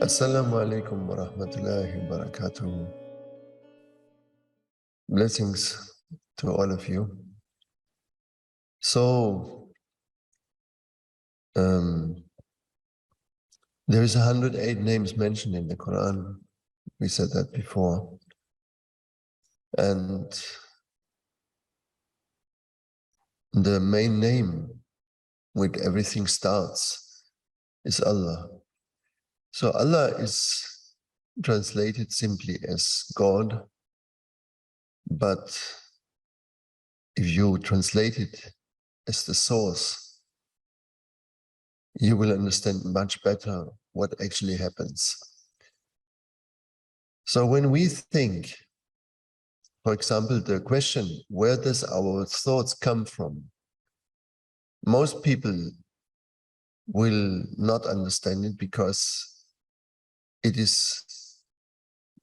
Assalamu alaikum wa rahmatullahi wa barakatuh. Blessings to all of you. So, there is 108 names mentioned in the Quran. We said that before. And the main name with everything starts is Allah. So Allah is translated simply as God, but if you translate it as the source, you will understand much better what actually happens. So when we think, for example, the question, where does our thoughts come from? Most people will not understand it because it is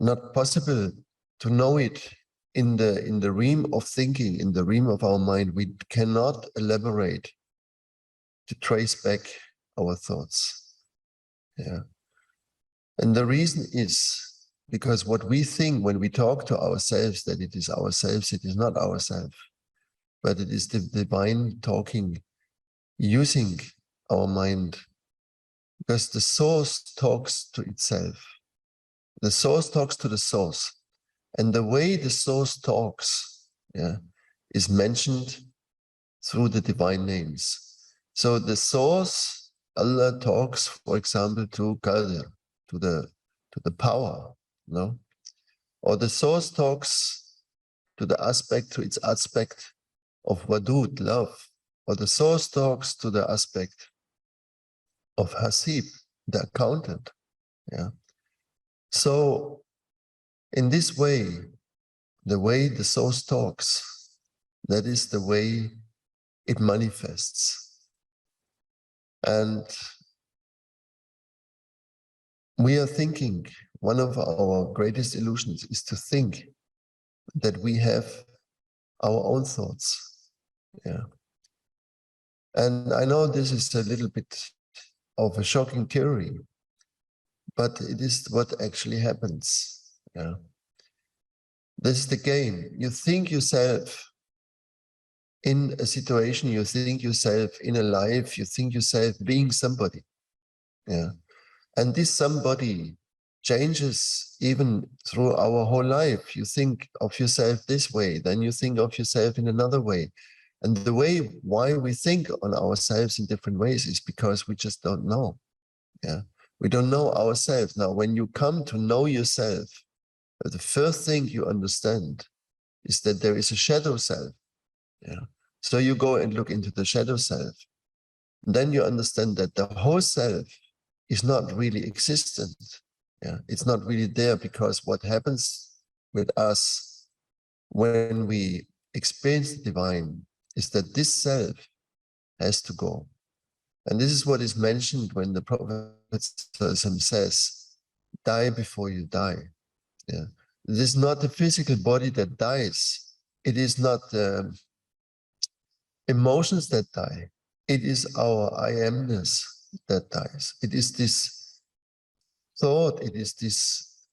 not possible to know it in the realm of thinking, in the realm of our mind. We cannot elaborate to trace back our thoughts. Yeah. And the reason is because what we think when we talk to ourselves, that it is ourselves, it is not ourselves, but it is the divine talking, using our mind, because the source talks to itself. The source talks to the source. And the way the source talks, is mentioned through the divine names. So the source, Allah talks, for example, to Qadir, to the power, no? Or the source talks to its aspect of Wadud, love. Or the source talks to the aspect of Hasib, the accountant. Yeah. So in this way, the way the source talks, that is the way it manifests. And we are thinking, one of our greatest illusions is to think that we have our own thoughts. Yeah. And I know this is a little bit of a shocking theory, but it is what actually happens. Yeah. This is the game. You think yourself in a situation, you think yourself in a life, you think yourself being somebody. Yeah. And this somebody changes even through our whole life. You think of yourself this way, then you think of yourself in another way. And the way why we think on ourselves in different ways is because we just don't know. Yeah. We don't know ourselves. Now, when you come to know yourself, the first thing you understand is that there is a shadow self. Yeah. So you go and look into the shadow self. Then you understand that the whole self is not really existent. Yeah. It's not really there, because what happens with us when we experience the divine is that this self has to go. And this is what is mentioned when the Prophet says, die before you die. Yeah. It is not the physical body that dies. It is not the emotions that die. It is our I amness that dies. It is this thought, it is this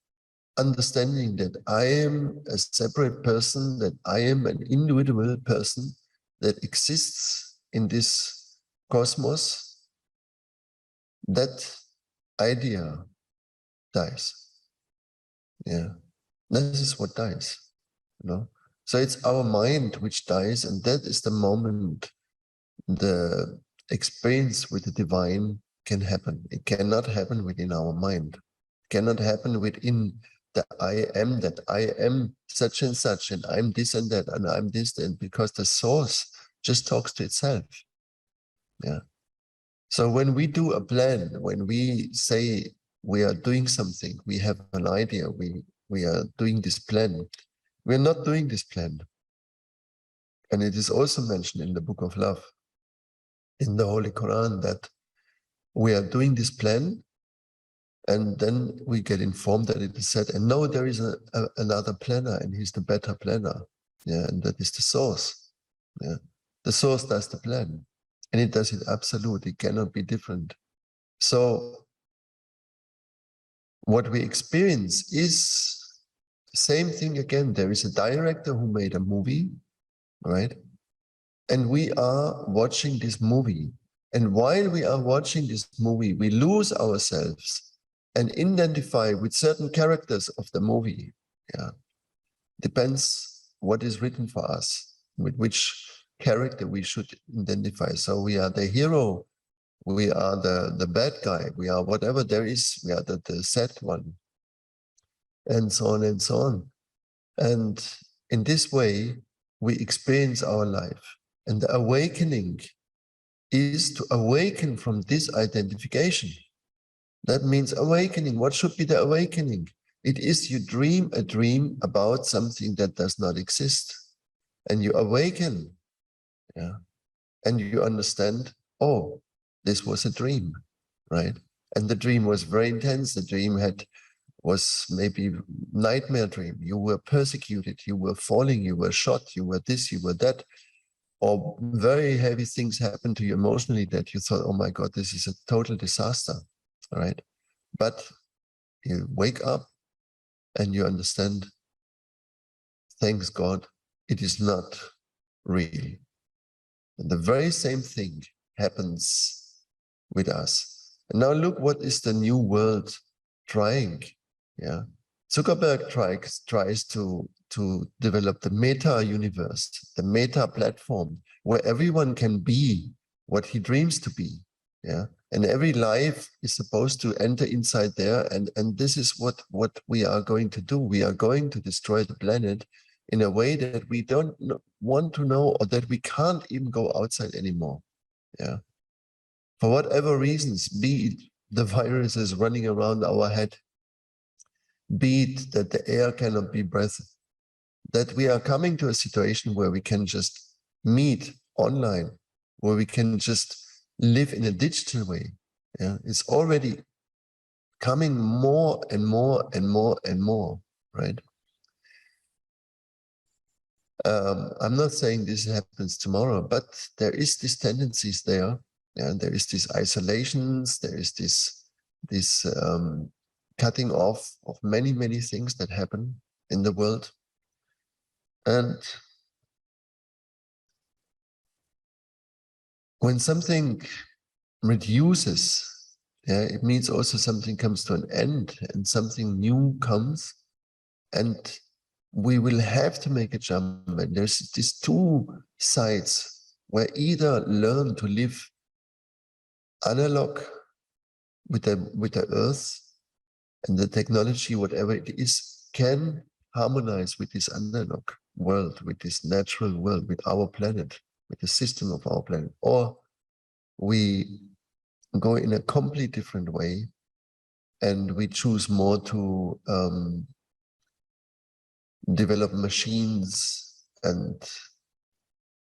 understanding that I am a separate person, that I am an individual person that exists in this cosmos. That idea dies. Yeah, this is what dies, you know. So it's our mind which dies, and that is the moment the experience with the divine can happen. It cannot happen within our mind. It cannot happen within the I am, that I am such and such, and I'm this and that, and I'm this, and because the source just talks to itself. Yeah. So when we do a plan, when we say we are doing something, we have an idea, we are doing this plan, we're not doing this plan. And it is also mentioned in the Book of Love, in the Holy Quran, that we are doing this plan, and then we get informed that it is said, and no, there is another planner, and he's the better planner. Yeah, and that is the source. Yeah, the source does the plan, and it does it absolute. It cannot be different. So what we experience is the same thing again. There is a director who made a movie, right? And we are watching this movie. And while we are watching this movie, we lose ourselves and identify with certain characters of the movie. Yeah. Depends what is written for us, with which character we should identify. So we are the hero, we are the bad guy, we are whatever there is, we are the sad one, and so on and so on. And in this way, we experience our life. And the awakening is to awaken from this identification. That means awakening. What should be the awakening? It is you dream a dream about something that does not exist. And you awaken. Yeah. And you understand, oh, this was a dream, right? And the dream was very intense. The dream was maybe nightmare dream. You were persecuted, you were falling, you were shot, you were this, you were that. Or very heavy things happened to you emotionally that you thought, oh my God, this is a total disaster, right? But you wake up and you understand, thanks God, it is not real. And the very same thing happens with us. And now look, what is the new world trying? Yeah, Zuckerberg tries to develop the meta universe, the meta platform, where everyone can be what he dreams to be. Yeah, and every life is supposed to enter inside there, and this is what we are going to do. We are going to destroy the planet in a way that we don't want to know, or that we can't even go outside anymore. Yeah, for whatever reasons, be it the virus is running around our head, be it that the air cannot be breathed, that we are coming to a situation where we can just meet online, where we can just live in a digital way. Yeah, it's already coming more and more and more and more, right? I'm not saying this happens tomorrow, but there is these tendencies there, and there is these isolations, there is this cutting off of many things that happen in the world. And when something reduces, yeah, it means also something comes to an end and something new comes, and we will have to make a jump. And there's these two sides where either learn to live analog with the earth and the technology, whatever it is, can harmonize with this analog world, with this natural world, with our planet, with the system of our planet, or we go in a completely different way and we choose more to develop machines, and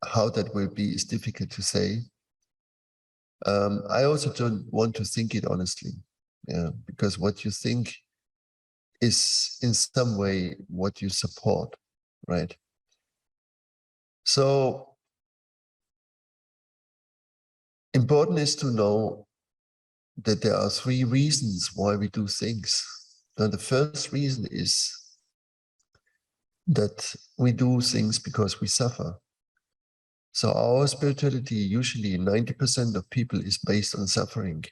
how that will be is difficult to say. I also don't want to think it honestly, yeah, because what you think is in some way what you support, right? So important is to know that there are three reasons why we do things. Now, the first reason is that we do things because we suffer. So our spirituality, usually 90% of people, is based on suffering.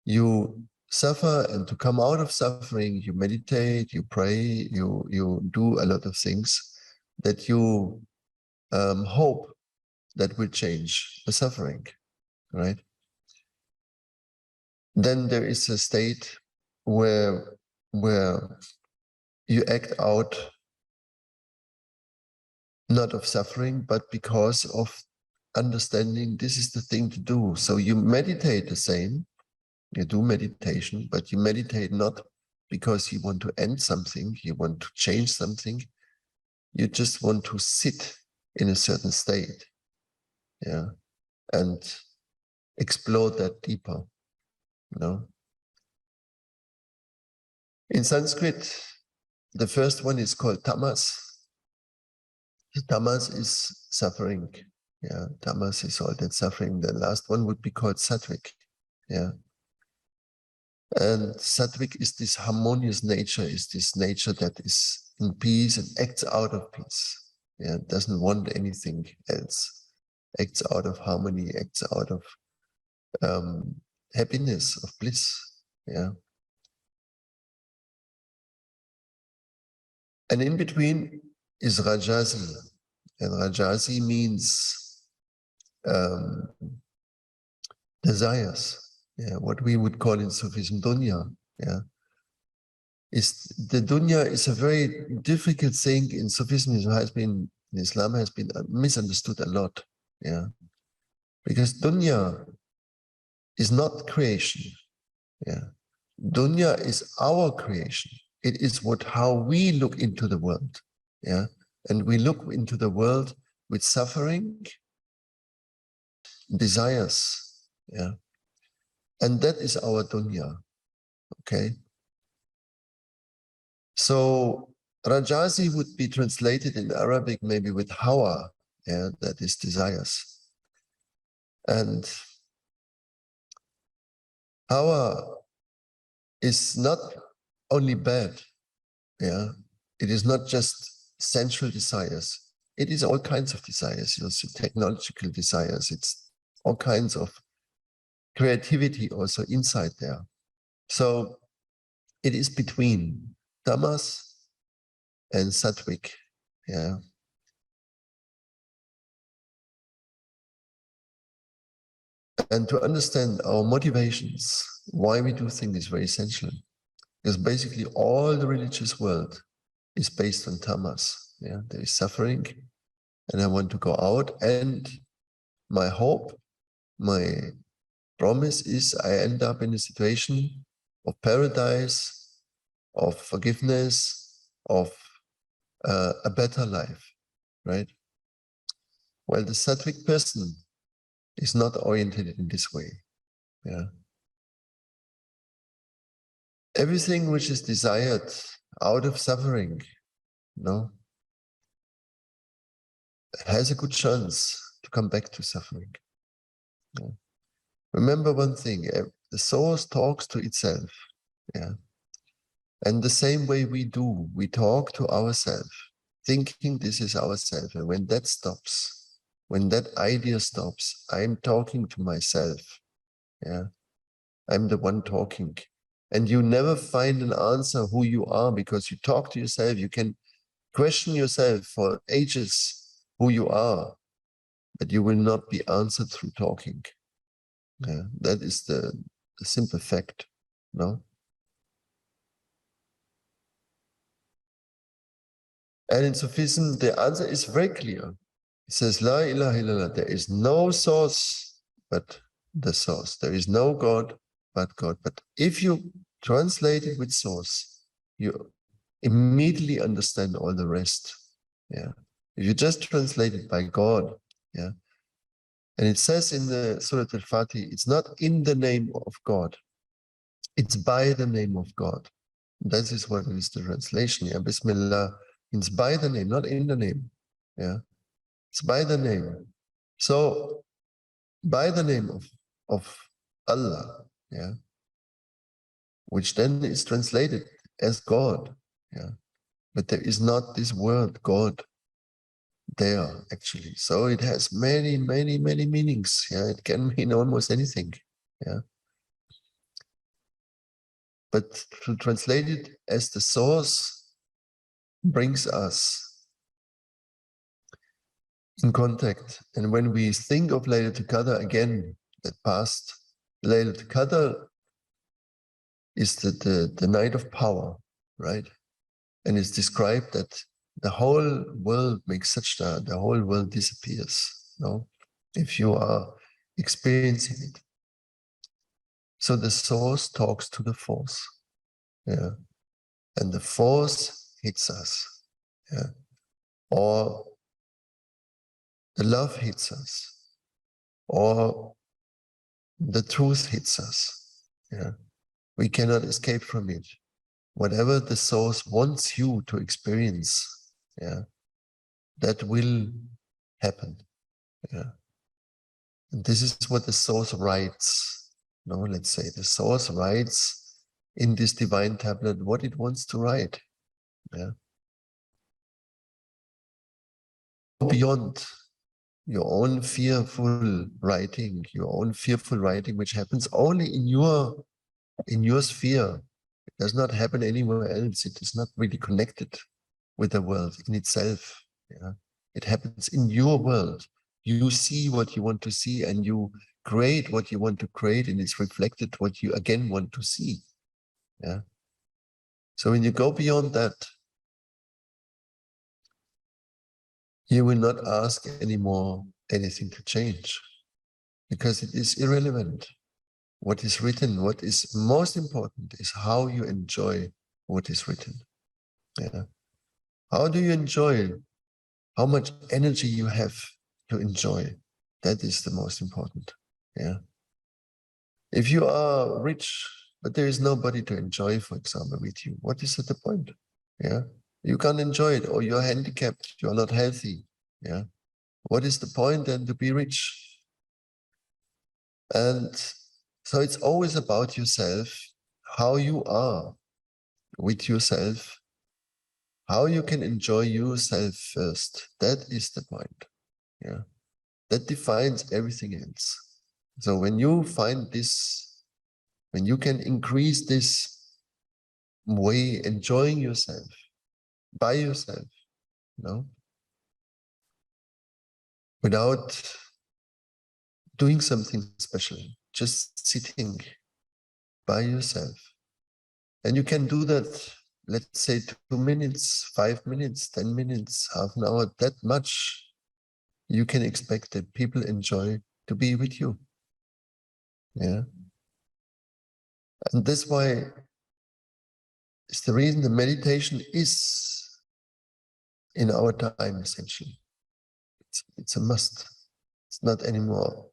You suffer, and to come out of suffering, you meditate, you pray, you do a lot of things that you hope that will change the suffering, right? Then there is a state where you act out not of suffering, but because of understanding this is the thing to do. So you meditate the same, you do meditation, but you meditate not because you want to end something, you want to change something, you just want to sit in a certain state, yeah, and explore that deeper, you know. In Sanskrit, the first one is called tamas. Tamas is suffering. Yeah, tamas is all that suffering. The last one would be called sattvic. Yeah. And Sattvic is this harmonious nature, is this nature that is in peace and acts out of peace. Yeah, doesn't want anything else. Acts out of harmony, acts out of happiness, of bliss. Yeah. And in between is Rajasi. And Rajasi means desires. Yeah, what we would call in Sufism Dunya. Yeah. The Dunya is a very difficult thing in Sufism. In Islam has been misunderstood a lot. Yeah. Because Dunya is not creation. Yeah. Dunya is our creation. It is how we look into the world. Yeah. And we look into the world with suffering, desires. Yeah. And that is our dunya. Okay. So Rajasi would be translated in Arabic maybe with hawa. Yeah, that is desires. And hawa is not only bad. Yeah. It is not just sensual desires. It is all kinds of desires, technological desires. It's all kinds of creativity also inside there. So it is between tamas and sattvic. Yeah. And to understand our motivations, why we do things is very essential. Because basically all the religious world is based on tamas. Yeah, there is suffering, and I want to go out. And my hope, my promise is I end up in a situation of paradise, of forgiveness, of a better life, right? Well, the sattvic person is not oriented in this way. Yeah. Everything which is desired out of suffering, has a good chance to come back to suffering. Yeah. Remember one thing, the source talks to itself. Yeah. And the same way we talk to ourselves, thinking this is ourself. And when that stops, when that idea stops, I'm talking to myself. Yeah. I'm the one talking. And you never find an answer who you are because you talk to yourself. You can question yourself for ages who you are, but you will not be answered through talking. Yeah, that is the simple fact, no? And in Sufism, the answer is very clear. It says, La ilaha illallah, there is no source but the source. There is no God but God. But if you translate it with source, you immediately understand all the rest. Yeah. If you just translate it by God, yeah. And it says in the Surah Al-Fatih, it's not in the name of God. It's by the name of God. That is what is the translation. Yeah. Bismillah means by the name, not in the name. Yeah. It's by the name. So by the name of Allah, yeah, which then is translated as God. Yeah. But there is not this word God there actually. So it has many, many, many meanings. Yeah, it can mean almost anything. Yeah. But to translate it as the source brings us in contact. And when we think of Laylatul Qadr again, that past, Laylatul Qadr is the night of power, right? And it's described that the whole world makes sajda, the whole world disappears, if you are experiencing it. So the source talks to the force, yeah, and the force hits us, yeah, or the love hits us, or the truth hits us, yeah. We cannot escape from it. Whatever the source wants you to experience, yeah, that will happen, yeah. And this is what the source writes. Let's say the source writes in this divine tablet what it wants to write. Yeah. Beyond your own fearful writing, which happens only in your sphere. It does not happen anywhere else. It is not really connected with the world in itself. Yeah. It happens in your world. You see what you want to see and you create what you want to create, and it's reflected what you again want to see. Yeah. So when you go beyond that, you will not ask anymore anything to change, because it is irrelevant. What is written, what is most important is how you enjoy what is written. Yeah. How do you enjoy? How much energy you have to enjoy? That is the most important. Yeah. If you are rich, but there is nobody to enjoy, for example, with you, what is the point? Yeah. You can't enjoy it, or you're handicapped, you're not healthy. Yeah. What is the point then to be rich? And so it's always about yourself, how you are with yourself, how you can enjoy yourself first. That is the point. Yeah. That defines everything else. So when you find this, when you can increase this way, enjoying yourself by yourself, you know, without doing something special, just sitting by yourself. And you can do that, let's say 2 minutes, 5 minutes, 10 minutes, half an hour, that much you can expect that people enjoy to be with you. Yeah. And that's why it's the reason the meditation is in our time essentially. It's a must. It's not anymore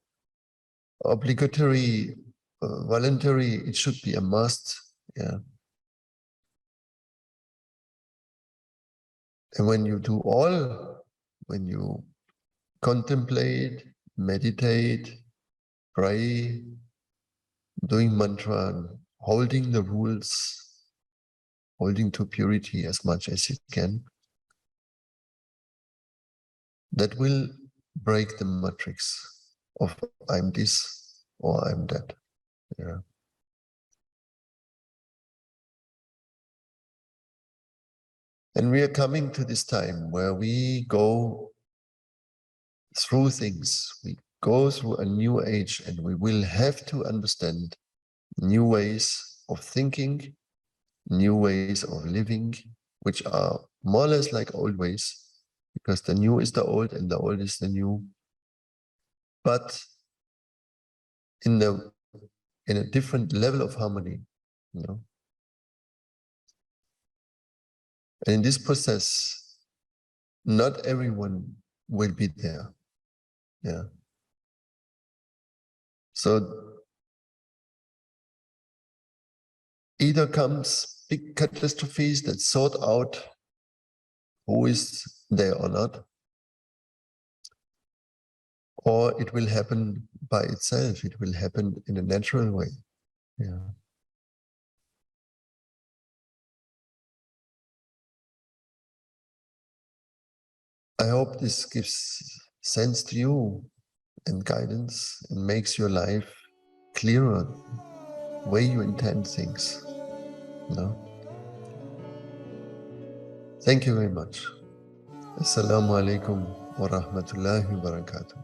obligatory, voluntary. It should be a must. Yeah. And when you do when you contemplate, meditate, pray, doing mantra, holding the rules, holding to purity as much as you can, that will break the matrix of I'm this or I'm that. Yeah. And we are coming to this time where we go through things. We go through a new age, and we will have to understand new ways of thinking, new ways of living, which are more or less like old ways, because the new is the old and the old is the new. But in a different level of harmony, you know. And in this process, not everyone will be there. Yeah. So either comes big catastrophes that sort out who is there or not, or it will happen by itself. It will happen in a natural way. Yeah. I hope this gives sense to you and guidance, and makes your life clearer, the way you intend things. No? Thank you very much. Assalamu alaikum wa rahmatullahi wa barakatuh.